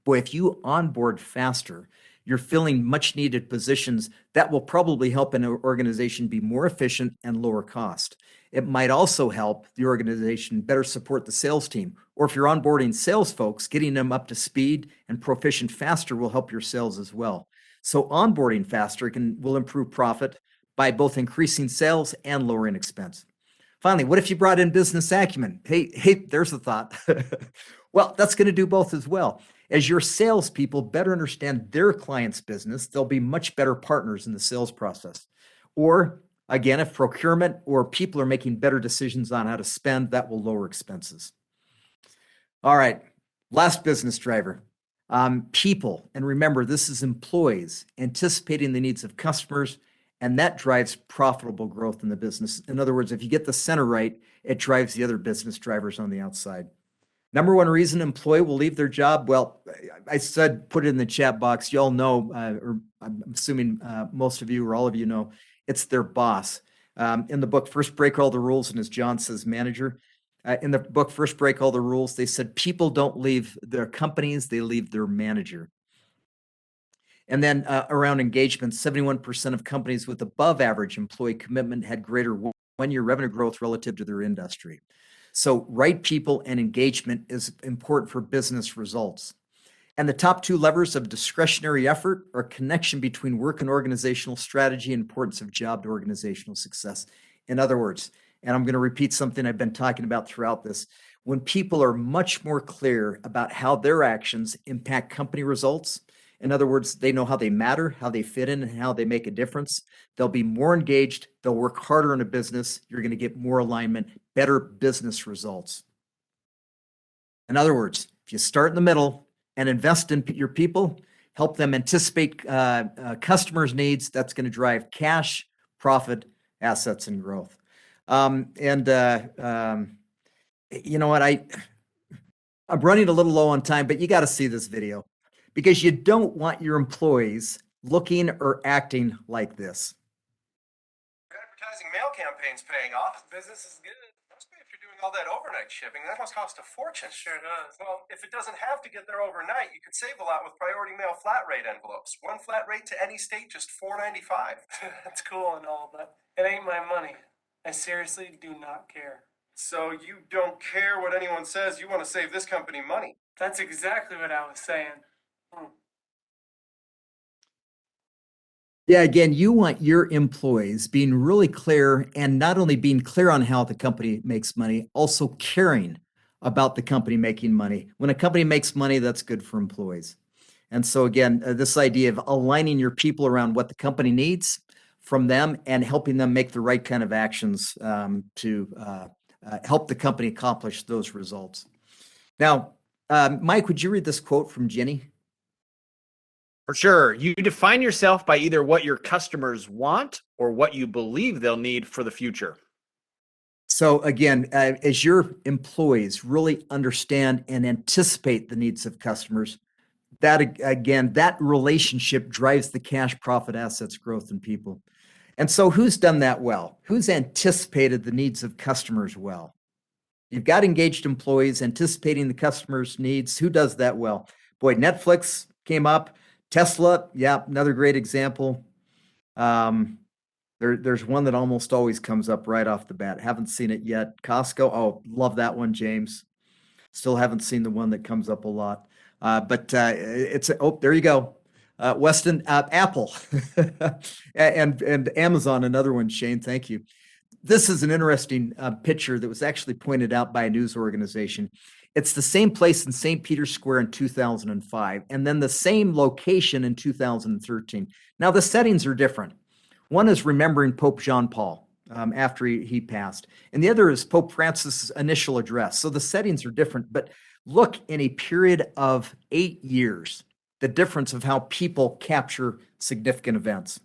Boy, if you onboard faster, you're filling much needed positions that will probably help an organization be more efficient and lower cost. It might also help the organization better support the sales team. Or if you're onboarding sales folks, getting them up to speed and proficient faster will help your sales as well. So onboarding faster will improve profit by both increasing sales and lowering expense. Finally, what if you brought in business acumen? Hey, there's a thought. Well, that's going to do both as well. As your salespeople better understand their client's business, they'll be much better partners in the sales process. Or again, if procurement or people are making better decisions on how to spend, that will lower expenses. All right, last business driver, people. And remember, this is employees anticipating the needs of customers, and that drives profitable growth in the business. In other words, if you get the center right, it drives the other business drivers on the outside. Number one reason an employee will leave their job, well, I said put it in the chat box. You all know, or I'm assuming most of you or all of you know, it's their boss. In the book, First Break All the Rules, and as John says, manager. In the book, First Break All the Rules, they said people don't leave their companies, they leave their manager. And then around engagement, 71% of companies with above average employee commitment had greater one-year revenue growth relative to their industry. So right people and engagement is important for business results. And the top two levers of discretionary effort are connection between work and organizational strategy and importance of job to organizational success. In other words, and I'm going to repeat something I've been talking about throughout this, when people are much more clear about how their actions impact company results, in other words, they know how they matter, how they fit in, and how they make a difference, they'll be more engaged, they'll work harder in a business, you're going to get more alignment, better business results. In other words, if you start in the middle and invest in your people, help them anticipate customers' needs, that's going to drive cash, profit, assets, and growth. You know what? I'm running a little low on time, but you got to see this video because you don't want your employees looking or acting like this. Advertising mail campaigns paying off. Business is good. Must be if you're doing all that overnight shipping. That must cost a fortune. Sure does. Well, if it doesn't have to get there overnight, you could save a lot with priority mail flat rate envelopes. One flat rate to any state, just $4.95. That's cool and all, but it ain't my money. I seriously do not care. So you don't care what anyone says. You want to save this company money. That's exactly what I was saying. Yeah, again, you want your employees being really clear and not only being clear on how the company makes money, also caring about the company making money. When a company makes money, that's good for employees. And so again, this idea of aligning your people around what the company needs from them and helping them make the right kind of actions to help the company accomplish those results. Now, Mike, would you read this quote from Jenny? For sure. You define yourself by either what your customers want or what you believe they'll need for the future. So again, as your employees really understand and anticipate the needs of customers, that relationship drives the cash, profit, assets, growth, in people. And so who's done that well? Who's anticipated the needs of customers well? You've got engaged employees anticipating the customer's needs. Who does that well? Boy, Netflix came up. Tesla, yeah, another great example. There's one that almost always comes up right off the bat. Haven't seen it yet. Costco, oh, love that one, James. Still haven't seen the one that comes up a lot. But there you go. Weston, Apple, and Amazon, another one, Shane, thank you. This is an interesting picture that was actually pointed out by a news organization. It's the same place in St. Peter's Square in 2005, and then the same location in 2013. Now, the settings are different. One is remembering Pope John Paul after he passed, and the other is Pope Francis' initial address. So the settings are different, but look, in a period of 8 years, the difference of how people capture significant events.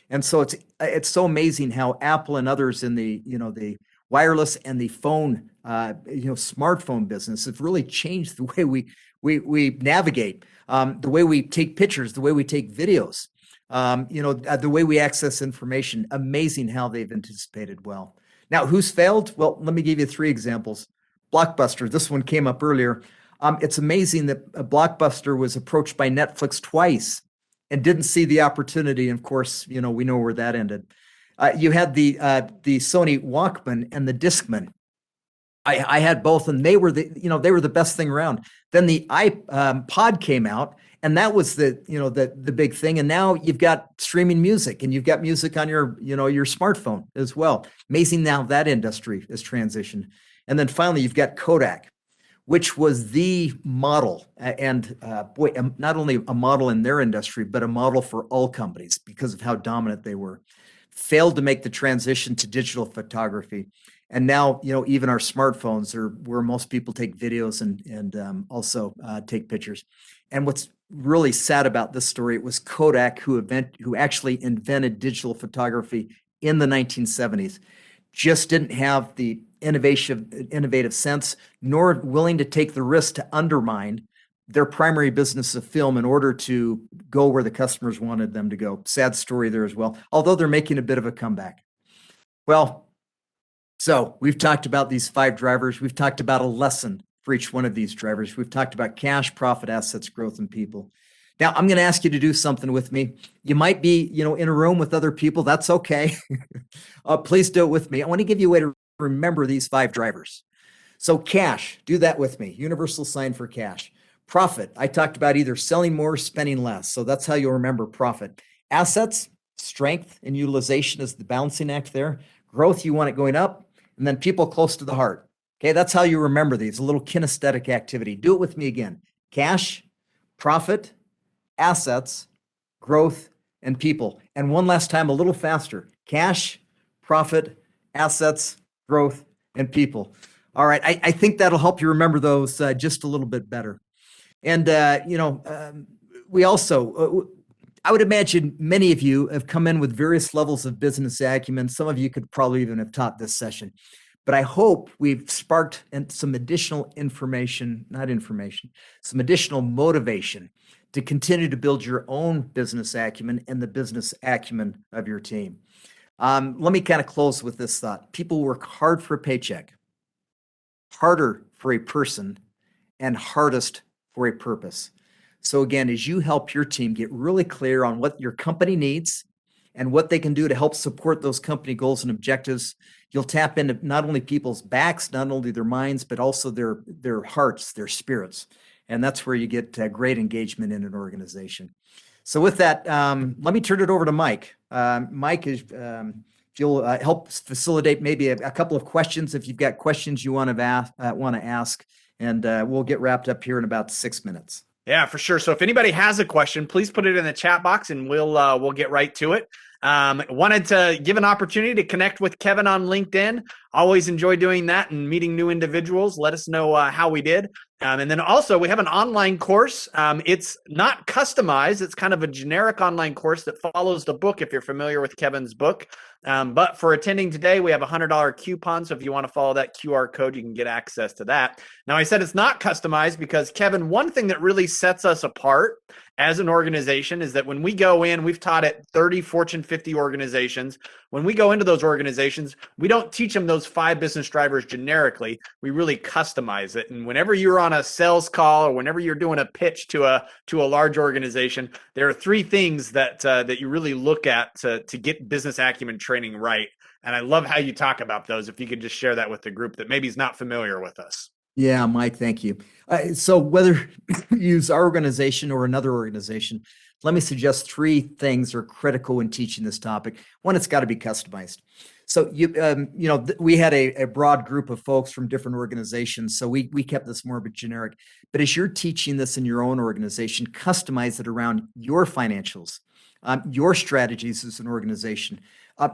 And so it's so amazing how Apple and others in the wireless and the phone smartphone business have really changed the way we navigate, the way we take pictures, the way we take videos, the way we access information. Amazing how they've anticipated well. Now, who's failed? Well, let me give you 3 examples. Blockbuster, this one came up earlier. It's amazing that Blockbuster was approached by Netflix twice and didn't see the opportunity. And of course, we know where that ended. You had the Sony Walkman and the Discman. I had both, and they were the best thing around. Then the iPod came out, and that was the big thing. And now you've got streaming music, and you've got music on your smartphone as well. Amazing now that industry has transitioned. And then finally, you've got Kodak, which was the model. Boy, not only a model in their industry, but a model for all companies because of how dominant they were. Failed to make the transition to digital photography. And now, even our smartphones are where most people take videos and also take pictures. And what's really sad about this story, it was Kodak who actually invented digital photography in the 1970s. Just didn't have the innovative sense, nor willing to take the risk to undermine their primary business of film in order to go where the customers wanted them to go. Sad story there as well, although they're making a bit of a comeback. Well, so we've talked about these 5 drivers. We've talked about a lesson for each one of these drivers. We've talked about cash, profit, assets, growth, and people. Now, I'm going to ask you to do something with me. You might be, in a room with other people. That's okay. Please do it with me. I want to give you a way to remember these 5 drivers. So cash, do that with me. Universal sign for cash. Profit, I talked about either selling more or spending less. So that's how you'll remember profit. Assets, strength and utilization is the balancing act there. Growth, you want it going up. And then people close to the heart. Okay, that's how you remember these, a little kinesthetic activity. Do it with me again. Cash, profit, assets, growth, and people. And one last time, a little faster. Cash, profit, assets, growth, and people. All right, I think that'll help you remember those just a little bit better. And, we also, I would imagine many of you have come in with various levels of business acumen. Some of you could probably even have taught this session. But I hope we've sparked some additional some additional motivation to continue to build your own business acumen and the business acumen of your team. Let me kind of close with this thought. People work hard for a paycheck, harder for a person, and hardest for a purpose. So again, as you help your team get really clear on what your company needs and what they can do to help support those company goals and objectives, you'll tap into not only people's backs, not only their minds, but also their hearts, their spirits. And that's where you get great engagement in an organization. So with that, let me turn it over to Mike. Mike, if you'll help facilitate maybe a couple of questions, if you've got questions you want to ask, and we'll get wrapped up here in about 6 minutes. Yeah, for sure. So if anybody has a question, please put it in the chat box and we'll get right to it. Wanted to give an opportunity to connect with Kevin on LinkedIn. Always enjoy doing that and meeting new individuals. Let us know how we did. And then also we have an online course. It's not customized. It's kind of a generic online course that follows the book if you're familiar with Kevin's book. But for attending today, we have a $100 coupon. So if you want to follow that QR code, you can get access to that. Now, I said it's not customized because, Kevin, one thing that really sets us apart as an organization is that when we go in, we've taught at 30 Fortune 50 organizations. When we go into those organizations, we don't teach them those 5 business drivers generically. We really customize it. And whenever you're on a sales call or whenever you're doing a pitch to a large organization, there are 3 things that you really look at to get business acumen training right. And I love how you talk about those. If you could just share that with the group that maybe is not familiar with us. Yeah, Mike, thank you. So whether you use our organization or another organization, let me suggest 3 things are critical when teaching this topic. One, it's got to be customized. So we had a broad group of folks from different organizations, so we kept this more of a generic. But as you're teaching this in your own organization, customize it around your financials, your strategies as an organization.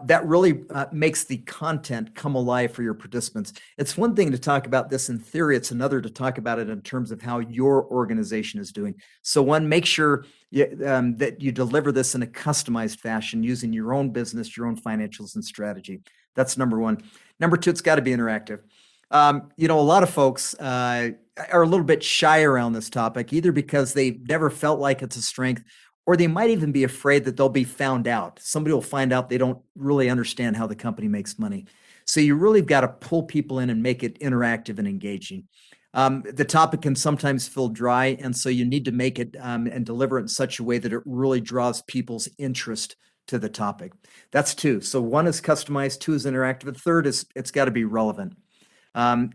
That really makes the content come alive for your participants. It's one thing to talk about this in theory. It's another to talk about it in terms of how your organization is doing. So one, make sure that you deliver this in a customized fashion using your own business, your own financials and strategy. That's number 1. Number 2, it's got to be interactive. A lot of folks are a little bit shy around this topic, either because they've never felt like it's a strength, or they might even be afraid that they'll be found out. Somebody will find out they don't really understand how the company makes money. So you really got to pull people in and make it interactive and engaging. The topic can sometimes feel dry, and so you need to make it and deliver it in such a way that it really draws people's interest to the topic. That's 2. So 1 is customized, 2 is interactive, and 3rd is it's got to be relevant.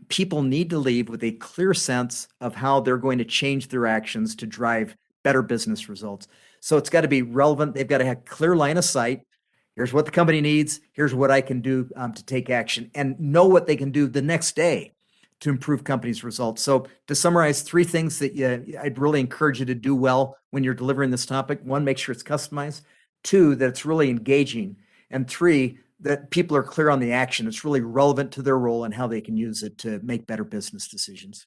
People need to leave with a clear sense of how they're going to change their actions to drive better business results. So it's got to be relevant. They've got to have a clear line of sight. Here's what the company needs. Here's what I can do to take action, and know what they can do the next day to improve companies' results. So to summarize, 3 things that I'd really encourage you to do well when you're delivering this topic. 1, make sure it's customized. 2, that it's really engaging. And 3, that people are clear on the action. It's really relevant to their role and how they can use it to make better business decisions.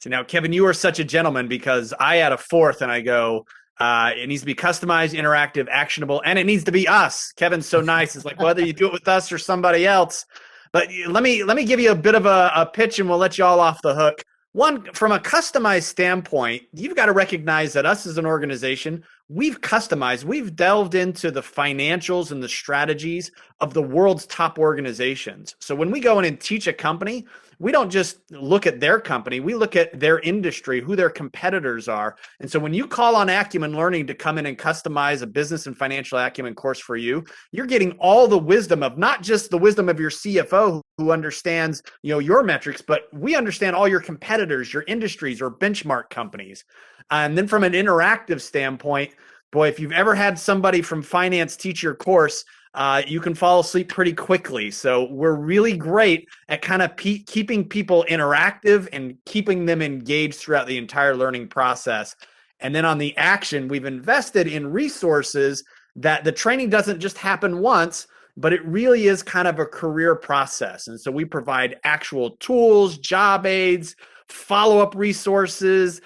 So now, Kevin, you are such a gentleman because I add a 4th and I go, it needs to be customized, interactive, actionable, and it needs to be us. Kevin's so nice. It's like whether you do it with us or somebody else. But let me give you a bit of a pitch and we'll let you all off the hook. 1, from a customized standpoint, you've got to recognize that us as an organization, we've customized, we've delved into the financials and the strategies of the world's top organizations. So when we go in and teach a company, we don't just look at their company, we look at their industry, who their competitors are. And so when you call on Acumen Learning to come in and customize a business and financial acumen course for you, you're getting all the wisdom of not just the wisdom of your CFO who understands, your metrics, but we understand all your competitors, your industries or benchmark companies. And then from an interactive standpoint, boy, if you've ever had somebody from finance teach your course, you can fall asleep pretty quickly. So we're really great at kind of keeping people interactive and keeping them engaged throughout the entire learning process. And then on the action, we've invested in resources that the training doesn't just happen once, but it really is kind of a career process. And so we provide actual tools, job aids, follow-up resources,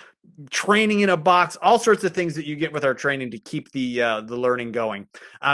training in a box, all sorts of things that you get with our training to keep the learning going.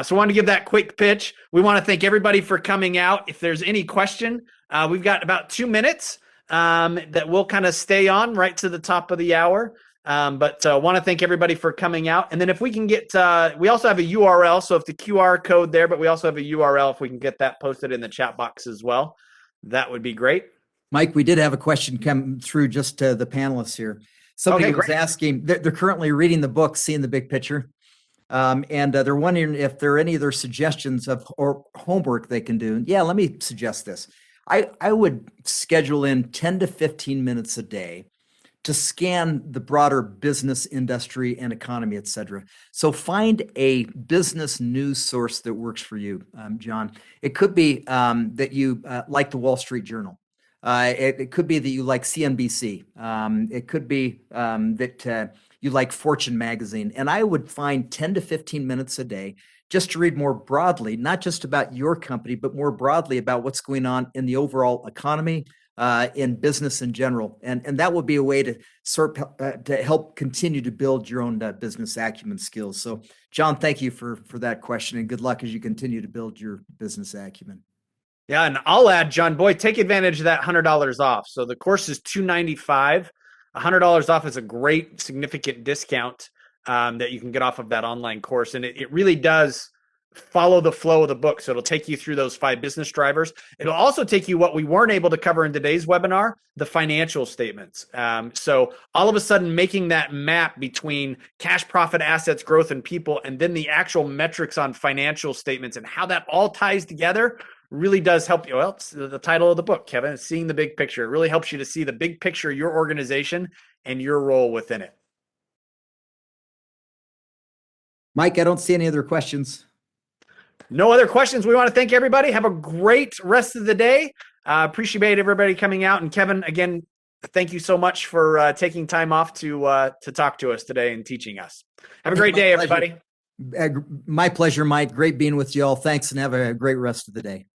So I want to give that quick pitch. We want to thank everybody for coming out. If there's any question, we've got about 2 minutes that we'll kind of stay on right to the top of the hour. But want to thank everybody for coming out. And then if we can get, we also have a URL. So if the QR code there, but we also have a URL, if we can get that posted in the chat box as well, that would be great. Mike, we did have a question come through just to the panelists here. Somebody was asking, they're currently reading the book, Seeing the Big Picture. And they're wondering if there are any other suggestions or homework they can do. Yeah, let me suggest this. I would schedule in 10 to 15 minutes a day to scan the broader business, industry, and economy, et cetera. So find a business news source that works for you, John. It could be that you like the Wall Street Journal. It could be that you like CNBC. It could be that you like Fortune magazine. And I would find 10 to 15 minutes a day just to read more broadly, not just about your company, but more broadly about what's going on in the overall economy, in business in general. And that would be a way to help continue to build your own business acumen skills. So, John, thank you for that question, and good luck as you continue to build your business acumen. Yeah, and I'll add, John, boy, take advantage of that $100 off. So the course is $295. $100 off is a great, significant discount that you can get off of that online course. And it really does follow the flow of the book. So it'll take you through those 5 business drivers. It'll also take you what we weren't able to cover in today's webinar, the financial statements. So all of a sudden making that map between cash, profit, assets, growth, and people, and then the actual metrics on financial statements and how that all ties together really does help you. Well, it's the title of the book, Kevin, is Seeing the Big Picture. It really helps you to see the big picture of your organization and your role within it. Mike, I don't see any other questions. No other questions. We want to thank everybody. Have a great rest of the day. Appreciate everybody coming out. And Kevin, again, thank you so much for taking time off to talk to us today and teaching us. Have a great day, everybody. My pleasure, Mike. Great being with you all. Thanks, and have a great rest of the day.